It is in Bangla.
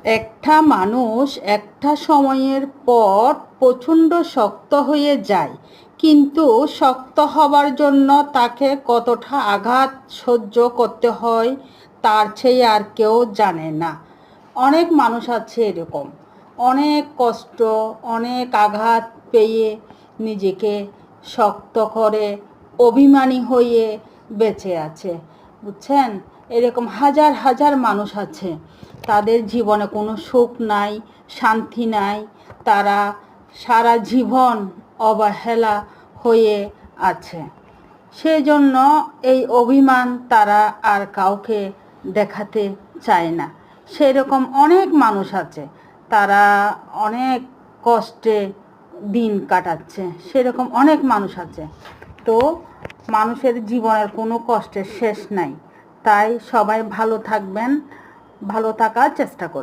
একটা মানুষ একটা সময়ের পর প্রচণ্ড শক্ত হয়ে যায়, কিন্তু শক্ত হবার জন্য তাকে কতটা আঘাত সহ্য করতে হয় তার চেয়ে আর কেউ জানে না। অনেক মানুষ আছে এরকম, অনেক কষ্ট, অনেক আঘাত পেয়ে নিজেকে শক্ত করে অভিমানী হয়ে বেঁচে আছে, বুঝছেন? এরকম হাজার হাজার মানুষ আছে, তাদের জীবনে কোনো সুখ নাই, শান্তি নাই, তারা সারা জীবন অবহেলা হয়ে আছে। সেই জন্য এই অভিমান তারা আর কাউকে দেখাতে চায় না। সেরকম অনেক মানুষ আছে, তারা অনেক কষ্টে দিন কাটাচ্ছে, সেরকম অনেক মানুষ আছে। তো মানুষের জীবনের কোনো কষ্টের শেষ নাই, তাই সবাই ভালো থাকবেন, ভালো থাকার চেষ্টা করবেন।